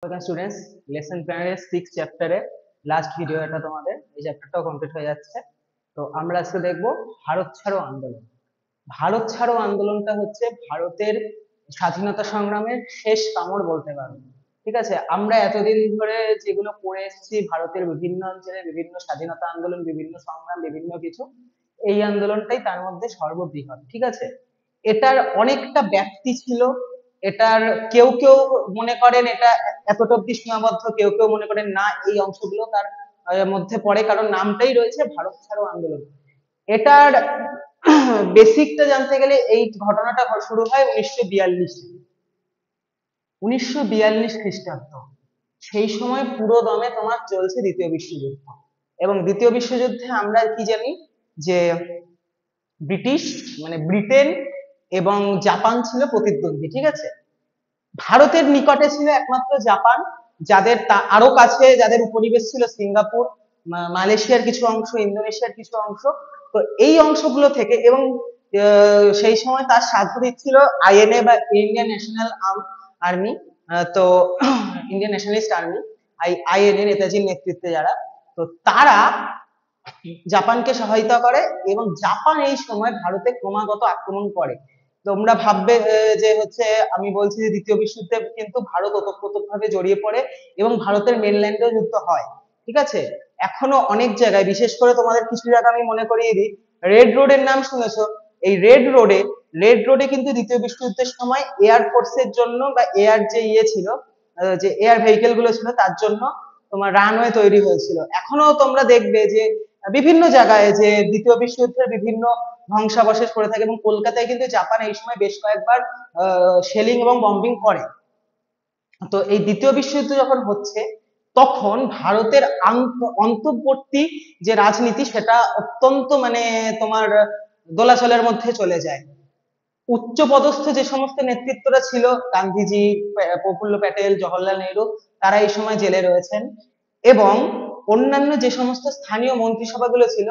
Students, lesson প্ল্যানের 6 চ্যাপ্টারে last video এটা তোমাদের এই চ্যাপ্টারটাও কমপ্লিট হয়ে যাচ্ছে। তো আমরা আজকে দেখব ভারত ছাড়ো আন্দোলন। ভারত ছাড়ো আন্দোলনটা হচ্ছে ভারতের স্বাধীনতা সংগ্রামের শেষ কামড় বলতে পারো। ঠিক আছে, আমরা এতদিন ধরে যেগুলো পড়ে এসেছি ভারতের বিভিন্ন অঞ্চলে বিভিন্ন স্বাধীনতা আন্দোলন, বিভিন্ন সংগ্রাম, বিভিন্ন কিছু, এই আন্দোলনটাই তার মধ্যে সর্ববৃহৎ। ঠিক আছে, এটার অনেকটা ব্যাপ্তি ছিল। এটার কেউ কেউ মনে করেন এটা এতটা অব্দি সীমাবদ্ধ, কেউ কেউ মনে করেন না এই অংশগুলো তার মধ্যে পড়ে, কারণ নামটাই রয়েছে ভারত ছাড়ো আন্দোলন। এটার বেসিকটা জানতে গেলে এই ঘটনাটা শুরু হয় 1942 1942 খ্রিস্টাব্দ। সেই সময় পুরো দমে তোমার চলছে দ্বিতীয় বিশ্বযুদ্ধ, এবং দ্বিতীয় বিশ্বযুদ্ধে আমরা কি জানি যে ব্রিটিশ মানে ব্রিটেন এবং জাপান ছিল প্রতিদ্বন্দ্বী। ঠিক আছে, ভারতের নিকটে ছিল একমাত্র জাপান, যাদের আরো কাছে যাদের উপনিবেশ ছিল সিঙ্গাপুর, মালয়েশিয়ার কিছু অংশ, ইন্দোনেশিয়ার কিছু অংশ। তো এই অংশগুলো থেকে, এবং সেই সময় তার সাথে দিচ্ছিল আইএনএ বা ইন্ডিয়ান ন্যাশনাল আর্মি। তো ইন্ডিয়ান ন্যাশনালিস্ট আর্মি, আইএনএ নেতাজির নেতৃত্বে যারা, তো তারা জাপানকে সহায়তা করে, এবং জাপান এই সময় ভারতে ক্রমাগত আক্রমণ করে। তোমরা ভাববে যে হচ্ছে আমি বলছি যে দ্বিতীয় বিশ্বযুদ্ধে কিন্তু ভারত ওতপ্রোতভাবে জড়িয়ে পড়ে এবং ভারতের মেনল্যান্ডেও যুদ্ধ হয়। ঠিক আছে, এখনো অনেক জায়গায়, বিশেষ করে তোমাদের কিছু জায়গা আমি মনে করিয়ে দিই, রেড রোডের নাম শুনেছো? এই রেড রোডে কিন্তু দ্বিতীয় বিশ্বযুদ্ধের সময় এয়ার ফোর্সের জন্য বা এয়ার যে ছিল, যে এয়ার ভেহিকেল গুলো ছিল তার জন্য তোমার রানওয়ে তৈরি হয়েছিল। এখনো তোমরা দেখবে যে বিভিন্ন জায়গায় যে দ্বিতীয় বিশ্বযুদ্ধের বিভিন্ন ধ্বংসাবশেষ পড়ে থাকে, এবং কলকাতায় কিন্তু জাপান এই সময় বেশ কয়েকবার শেলিং এবং বম্বিং করে। তো এই দ্বিতীয় বিশ্বযুদ্ধ যখন হচ্ছে, তখন ভারতের অন্তর্বর্তী যে রাজনীতি সেটা অত্যন্ত মানে তোমার দোলাচলের মধ্যে চলে যায়। উচ্চপদস্থ যে সমস্ত নেতৃত্বরা ছিল, গান্ধীজি, প্রফুল্ল প্যাটেল, জওহরলাল নেহরু, তারা এই সময় জেলে রয়েছেন, এবং অন্যান্য যে সমস্ত স্থানীয় মন্ত্রিসভাগুলো ছিল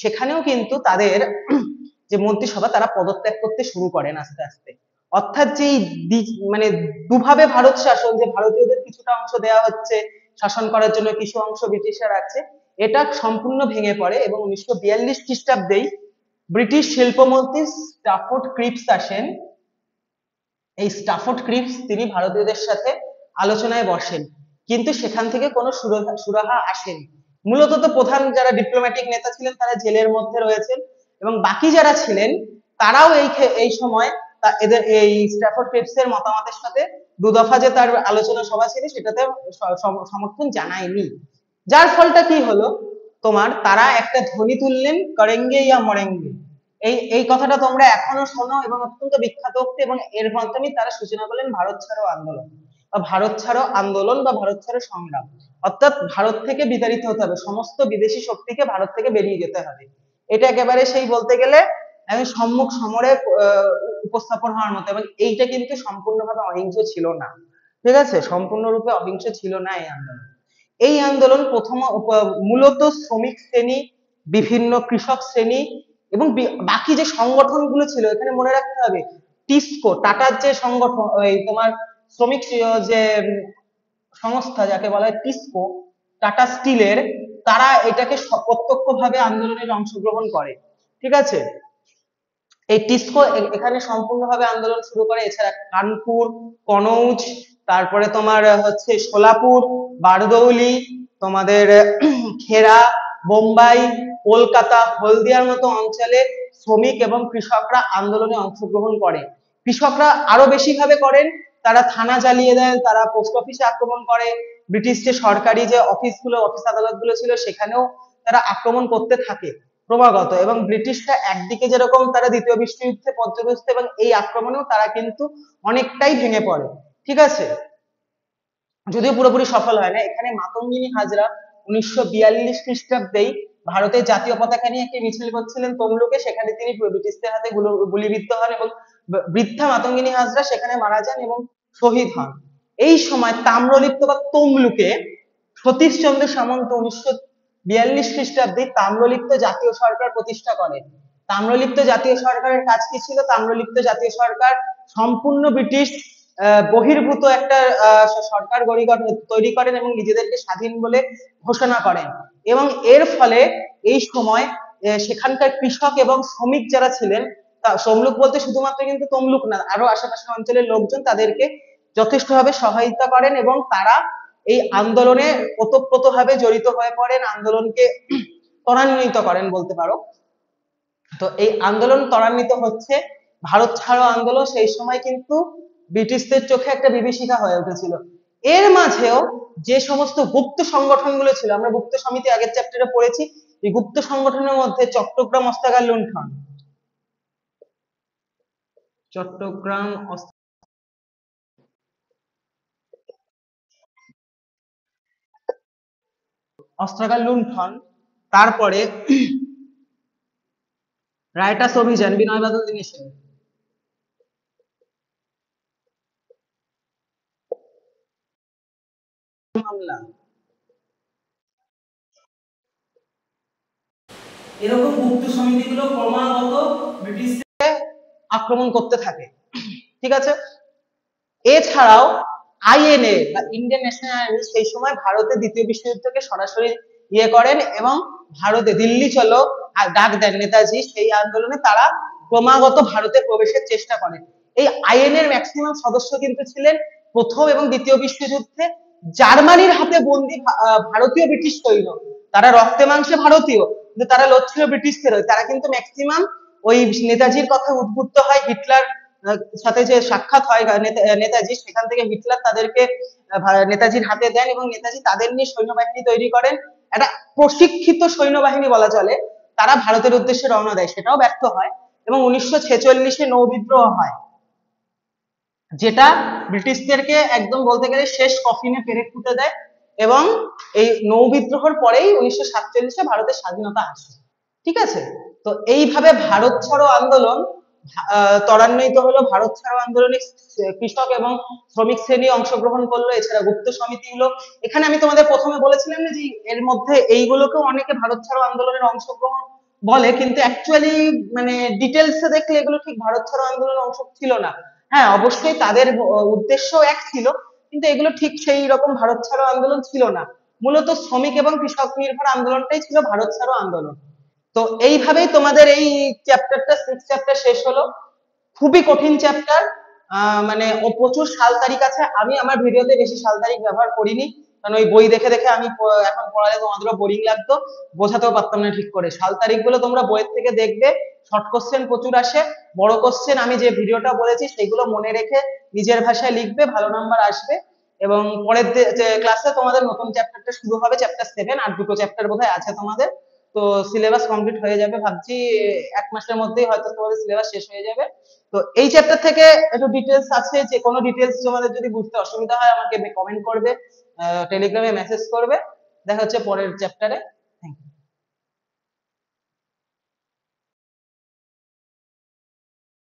সেখানেও কিন্তু তাদের যে মন্ত্রিসভা তারা পদত্যাগ করতে শুরু করেন আস্তে আস্তে। অর্থাৎ যে মানে দুভাবে ভারত শাসন, যে ভারতীয়দের কিছুটা অংশ দেওয়া হচ্ছে শাসন করার জন্য, কিছু অংশ ব্রিটিশরা রাখছে, এটা সম্পূর্ণ ভেঙে পড়ে। এবং 1942 খ্রিস্টাব্দেই ব্রিটিশ শিল্পমন্ত্রী স্টাফোর্ড ক্রিপস আসেন। এই স্টাফোর্ড ক্রিপস তিনি ভারতীয়দের সাথে আলোচনায় বসেন, কিন্তু সেখান থেকে কোনো সুরাহা আসেনি। মূলত তো প্রধান যারা ডিপ্লোম্যাটিক নেতা ছিলেন তারা জেলের মধ্যে রয়েছেন, এবং বাকি যারা ছিলেন তারাও এই সময় এদের এই স্টাফোর্ড ক্রিপসের মতামতের সাথে দুদফা যে তার আলোচনা সভা ছিল সেটাতে সমর্থন জানায়নি। যার ফলটা কি হলো, তোমার তারা একটা ধ্বনি তুললেন, করেঙ্গে ইয়া মরেঙ্গে। এই কথাটা তোমরা এখনো শোনো, এবং অত্যন্ত বিখ্যাত উক্তি, এবং এর মাধ্যমে তারা সূচনা করলেন ভারত ছাড়ো আন্দোলন বা ভারত ছাড়ো আন্দোলন বা ভারত ছাড়ো সংগ্রাম। অর্থাৎ ভারত থেকে বিতাড়িত হতে হবে, সমস্ত বিদেশি শক্তিকে ভারত থেকে বেরিয়ে যেতে হবে। এটা একেবারে সেই বলতে গেলে আমি সম্মুখ সমরে উপস্থাপন হওয়ার মতো, এবং এইটা কিন্তু সম্পূর্ণভাবে অহিংস ছিল না। ঠিক আছে, সম্পূর্ণরূপে অহিংস ছিল না এই আন্দোলন। এই আন্দোলন মূলত শ্রমিক শ্রেণী, বিভিন্ন কৃষক শ্রেণী, এবং বাকি যে সংগঠনগুলো ছিল, এখানে মনে রাখতে হবে টিসকো, টাটার যে সংগঠন, ওই তোমার শ্রমিক যে সংস্থা যাকে বলা হয় টিসকো, টাটা স্টিলের, তারা এটাকে প্রত্যক্ষভাবে আন্দোলনের অংশগ্রহণ করে। ঠিক আছে, এই টিসকো এখানে সম্পূর্ণভাবে আন্দোলন শুরু করে। এছাড়া কানপুর, কনৌজ, তারপরে তোমার হচ্ছে সোলাপুর, বারদৌলি, তোমাদের খেরা, বোম্বাই, কলকাতা, হলদিয়ার মতো অঞ্চলে শ্রমিক এবং কৃষকরা আন্দোলনে অংশগ্রহণ করে। কৃষকরা আরো বেশি ভাবে করেন, তারা থানা জ্বালিয়ে দেন, তারা পোস্ট অফিসে আক্রমণ করে, ব্রিটিশ যে সরকারি যে অফিসগুলো, অফিস আদালত গুলো ছিল সেখানেও তারা আক্রমণ করতে থাকে ক্রমাগত। এবং ব্রিটিশরা একদিকে যেরকম তারা দ্বিতীয় বিশ্বযুদ্ধে পর্যদস্ত, এবং এই আক্রমণেও তারা কিন্তু অনেকটাই ভেঙে পড়ে। ঠিক আছে, যদিও পুরোপুরি সফল হয় না। এখানে মাতঙ্গিনী হাজরা 1942 খ্রিস্টাব্দেই ভারতের জাতীয় পতাকা নিয়ে একটি মিছিল করছিলেন তমলুকে, সেখানে তিনি ব্রিটিশদের হাতে গুলিবিদ্ধ হন, এবং বৃদ্ধা মাতঙ্গিনী হাজরা সেখানে মারা যান এবং শহীদ হন। এই সময় তাম্রলিপ্ত বা তমলুকে সতীশচন্দ্র সামন্ত 1942 খ্রিস্টাব্দে তাম্রলিপ্ত জাতীয় সরকার প্রতিষ্ঠা করেন। তাম্রলিপ্ত জাতীয় সরকারের কাজ কি ছিল? তাম্রলিপ্ত জাতীয় সরকার সম্পূর্ণ ব্রিটিশ বহির্ভূত একটা সরকার তৈরি করেন এবং নিজেদেরকে স্বাধীন বলে ঘোষণা করেন। এবং এর ফলে এই সময় সেখানকার কৃষক এবং শ্রমিক যারা ছিলেন, তমলুক বলতে শুধুমাত্র কিন্তু তমলুক না, আরো আশেপাশের অঞ্চলের লোকজন তাদেরকে যথেষ্টভাবে সহায়তা করেন এবং তারা এই আন্দোলনে ওতপ্রোতভাবে জড়িত হয়ে পড়েন, আন্দোলনকে ত্বরান্বিত করেন বলতে পারো। তো এই আন্দোলন ত্বরান্বিত হচ্ছে, ভারত ছাড়ো আন্দোলন সেই সময় কিন্তু ব্রিটিশদের চোখে একটা বিভীষিকা হয়ে উঠেছিল। এর মাঝেও যে সমস্ত গুপ্ত সংগঠনগুলো ছিল, আমরা গুপ্ত সমিতি আগের চ্যাপ্টারে পড়েছি, এই গুপ্ত সংগঠনের মধ্যে চট্টগ্রাম অস্ত্রাগার লুণ্ঠন, চট্টগ্রাম অস্ত্রাগার লুণ্ঠন, তারপরে রায়টাস অভিযান, বিনয় বাদল দীনেশের মামলা, এরকম গুপ্ত সমিতিগুলো ক্রমাগত ব্রিটিশদের আক্রমণ করতে থাকে। ঠিক আছে, এছাড়াও আইএনএ বা ইন্ডিয়ান ন্যাশনাল আর্মি সেই সময় ভারতের দ্বিতীয় বিশ্বযুদ্ধকে সরাসরি করেন এবং ভারতে দিল্লি চলো ডাক দেন নেতাজি, সেই আন্দোলনে তারা ক্রমাগত ভারতে প্রবেশের চেষ্টা করেন। এই আইএনএ এর ম্যাক্সিমাম সদস্য কিন্তু ছিলেন প্রথম এবং দ্বিতীয় বিশ্বযুদ্ধে জার্মানির হাতে বন্দী ভারতীয় ব্রিটিশ সৈন্য। তারা রক্তে মাংসে ভারতীয়, কিন্তু তারা লড়ছিল ব্রিটিশদের হয়ে। তারা কিন্তু ম্যাক্সিমাম ওই নেতাজির কথা উদ্বুদ্ধ হয়, হিটলার সাথে যে সাক্ষাৎ হয় নেতাজি, সেখান থেকে হিটলার তাদেরকে নেতাজির হাতে দেন এবং নেতাজি তাদের নিয়ে সৈন্যবাহিনী তৈরি করেন, একটা প্রশিক্ষিত সৈন্যবাহিনী বলা চলে। তারা ভারতের উদ্দেশ্যে রওনা দেয়, সেটাও ব্যর্থ হয় এবং 1946-এ নৌ বিদ্রোহ হয়, যেটা ব্রিটিশদেরকে একদম বলতে গেলে শেষ কফিনে পেরেক ফুটে দেয়। এবং এই নৌ বিদ্রোহের পরেই 1947-এ ভারতের স্বাধীনতা আসে। ঠিক আছে, তো এইভাবে ভারত ছাড়ো আন্দোলন ত্বরান্বিত হলো। ভারত ছাড়ো আন্দোলনে কৃষক এবং শ্রমিক শ্রেণী অংশগ্রহণ করলো, এছাড়া গুপ্ত সমিতিগুলো। এখানে আমি তোমাদের প্রথমে বলেছিলাম না যে এর মধ্যে এইগুলোকেও অনেকে ভারত ছাড়ো আন্দোলনের অংশগ্রহণ বলে, কিন্তু অ্যাকচুয়ালি মানে ডিটেলসে দেখলে এগুলো ঠিক ভারত ছাড়ো আন্দোলনের অংশ ছিল না। হ্যাঁ, অবশ্যই তাদের উদ্দেশ্য এক ছিল, কিন্তু এগুলো ঠিক সেই রকম ভারত ছাড়ো আন্দোলন ছিল না। মূলত শ্রমিক এবং কৃষক নির্ভর আন্দোলনটাই ছিল ভারত ছাড়ো আন্দোলন। তো এইভাবেই তোমাদের এই চ্যাপ্টারটা 6 চ্যাপ্টার শেষ হলো। খুবই কঠিন চ্যাপ্টার, মানে ও প্রচুর সাল তারিখ আছে। আমি আমার ভিডিওতে বেশি সাল তারিখ ব্যবহার করিনি, কারণ ওই বই দেখে দেখে আমি এখন পড়ালে তোমাদেরও বোরিং লাগতো, বোঝাতেও পারতাম না ঠিক করে। সাল তারিখ গুলো তোমরা বইয়ের থেকে দেখবে, শর্ট কোশ্চেন প্রচুর আসে, বড় কোশ্চেন আমি যে ভিডিওটা বলেছি সেগুলো মনে রেখে নিজের ভাষায় লিখবে, ভালো নাম্বার আসবে। এবং পরের ক্লাসে তোমাদের নতুন চ্যাপ্টারটা শুরু হবে, চ্যাপ্টার 7, আর দুটো চ্যাপ্টার বোধহয় আছে তোমাদের। তো সিলেবাস কমপ্লিট হয়ে যাবে ভাবছি, 1 মাসের মধ্যেই হয়তো তোমাদের সিলেবাস শেষ হয়ে যাবে। তো এই চ্যাপ্টার থেকে একটু ডিটেলস আছে, যে কোনো ডিটেলস তোমাদের যদি বুঝতে অসুবিধা হয় আমাকে কমেন্ট করবে, টেলিগ্রামে মেসেজ করবে। দেখা হচ্ছে পরের চ্যাপ্টারে।